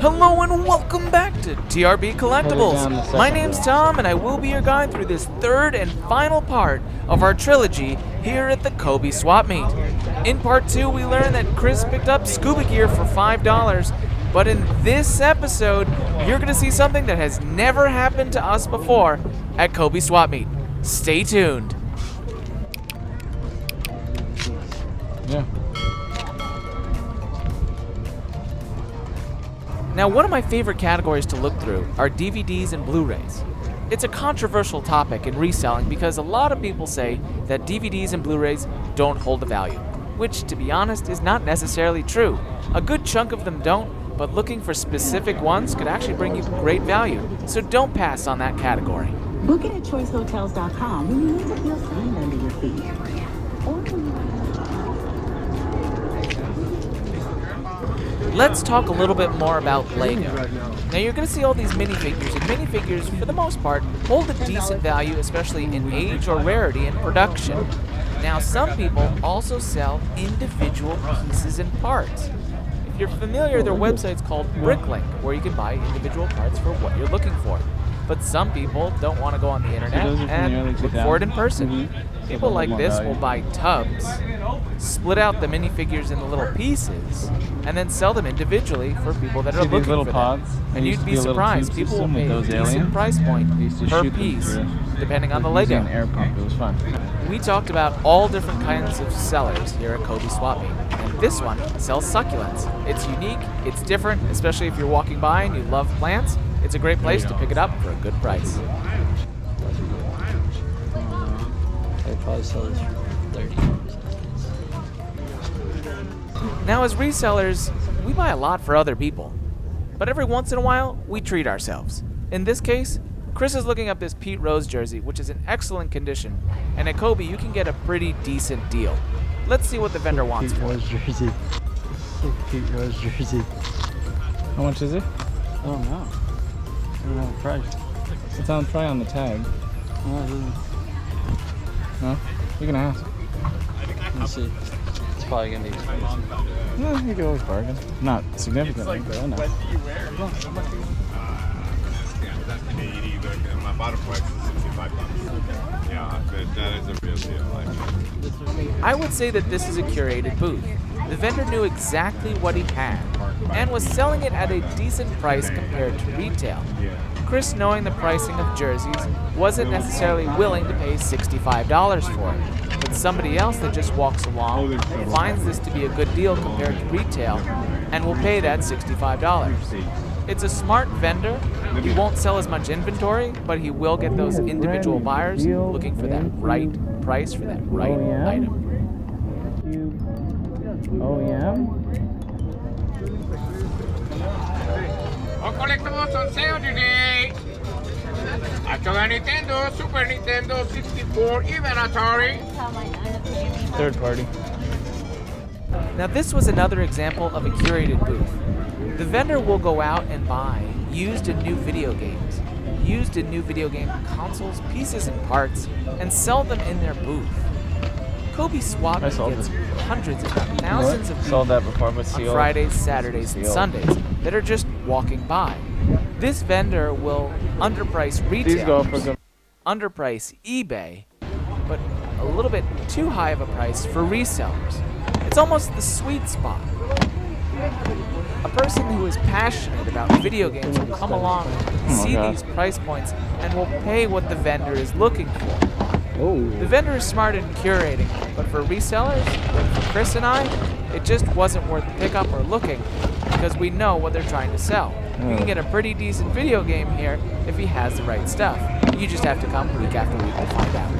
Hello and welcome back to TRBCollectibles. My name's Tom and I will be your guide through this third and final part of our trilogy here at the Kobey swap meet. In part 2 we learned that Chris picked up scuba gear for $5, but in this episode you're going to see something that has never happened to us before at Kobey swap meet. Stay tuned. Yeah. Now, one of my favorite categories to look through are DVDs and Blu-rays. It's a controversial topic in reselling because a lot of people say that DVDs and Blu-rays don't hold a value, which, to be honest, is not necessarily true. A good chunk of them don't, but looking for specific ones could actually bring you great value, so don't pass on that category. Booking at choicehotels.com when you need to feel seen under your feet. Let's talk a little bit more about Lego. Now you're going to see all these minifigures, and minifigures, for the most part, hold a decent value, especially in age or rarity in production. Now some people also sell individual pieces and parts. If you're familiar, their website's called Bricklink, where you can buy individual parts for what you're looking for. But some people don't want to go on the internet and look for it in person. People like this will buy tubs, split out the minifigures into little pieces, and then sell them individually for people that are looking for them. And you'd be surprised, people will pay a decent price point per piece, depending on the Lego. It was fun. We talked about all different kinds of sellers here at Kobey Swap Meet, and this one sells succulents. It's unique, it's different, especially if you're walking by and you love plants. It's a great place to pick it up for a good price. They probably sell this for 30. Now, as resellers, we buy a lot for other people, but every once in a while, we treat ourselves. In this case, Chris is looking up this Pete Rose jersey, which is in excellent condition, and at Kobey, you can get a pretty decent deal. Let's see what the vendor wants for it. Jersey. Pete Rose jersey. How much is it? I don't know. I don't have a price. It's on try on the tag. No, it doesn't. No? You can ask. Let's see. It's probably gonna be expensive. No, you can always bargain. Not significantly, but I know. My bottom price is $65. Yeah, that is a real deal. I would say that this is a curated booth. The vendor knew exactly what he had and was selling it at a decent price compared to retail. Chris, knowing the pricing of jerseys, wasn't necessarily willing to pay $65 for it, but somebody else that just walks along finds this to be a good deal compared to retail and will pay that $65. It's a smart vendor. He won't sell as much inventory, but he will get those individual buyers looking for that right price for that right item. OEM? All collectibles on sale today. After the Nintendo, Super Nintendo, 64, even Atari. Third party. Now this was another example of a curated booth. The vendor will go out and buy used and new video games, used and new video game consoles, pieces and parts, and sell them in their booth. Kobey Swap Meet gets hundreds, if not thousands of people Sold that before, but on sealed. Fridays, Saturdays, and Sundays that are just walking by. This vendor will underprice These go for retailers, good. underprice eBay, but a little bit too high of a price for resellers. It's almost the sweet spot. A person who is passionate about video games will come along and see these price points and will pay what the vendor is looking for. The vendor is smart in curating, but for resellers, for Chris and I, it just wasn't worth the pickup or looking because we know what they're trying to sell. You can get a pretty decent video game here if he has the right stuff. You just have to come week after week to find out.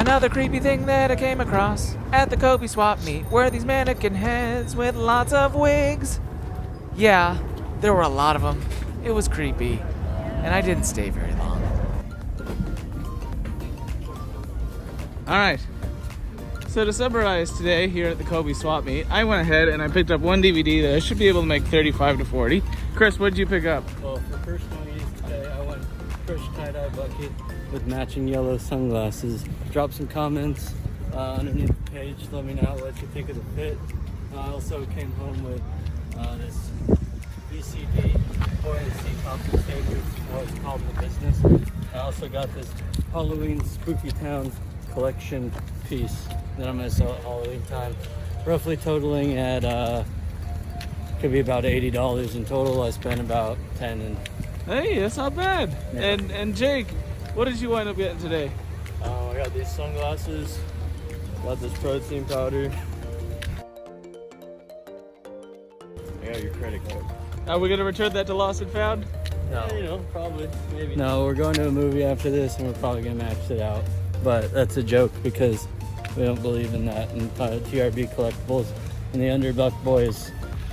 Another creepy thing that I came across at the Kobey swap meet were these mannequin heads with lots of wigs. Yeah, there were a lot of them. It was creepy, and I didn't stay very long. Alright. So to summarize today here at the Kobey swap meet, I went ahead and I picked up one DVD that I should be able to make 35 to 40. Chris, what did you pick up? Well, for personal use today, I went fresh tie-dye bucket with matching yellow sunglasses. Drop some comments underneath the page. Let me know what you think of the fit. I also came home with this VCD, Boy and Sea Compensator, how it's called in the business. I also got this Halloween Spooky Town collection piece that I'm going to sell at Halloween time. Roughly totaling at, could be about $80 in total. I spent about 10 and Hey, that's not bad. Yeah. And Jake, what did you wind up getting today? I got these sunglasses, got this protein powder. I got your credit card. Are we going to return that to Lost and Found? No. Yeah, you know, probably, maybe. No, we're going to a movie after this and we're probably going to max it out. But that's a joke because we don't believe in that. And TRBCollectibles and the Underbuck boys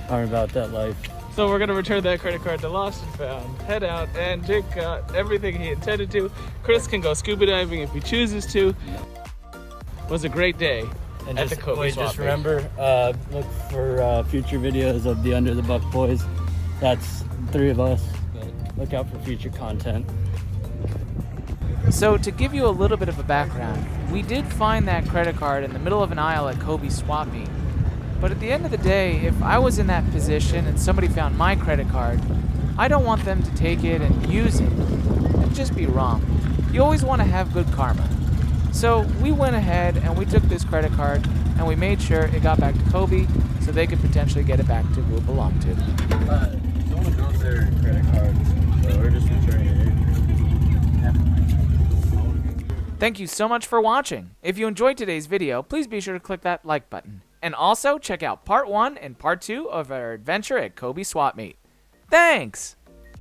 aren't about that life. So we're going to return that credit card to Lost and Found. Head out, and Jake got everything he intended to. Chris can go scuba diving if he chooses to. It was a great day And at just, the Kobey wait, swap just meet. remember, look for future videos of the Under the Buck boys. That's 3 of us. But look out for future content. So to give you a little bit of a background, we did find that credit card in the middle of an aisle at Kobey swap meet. But at the end of the day, if I was in that position and somebody found my credit card, I don't want them to take it and use it. That'd just be wrong. You always want to have good karma. So we went ahead and we took this credit card and we made sure it got back to Kobey so they could potentially get it back to who it belonged to. Someone knows their credit card, so we're just returning it. Thank you so much for watching. If you enjoyed today's video, please be sure to click that like button. And also check out part 1 and part 2 of our adventure at Kobey swap meet. Thanks!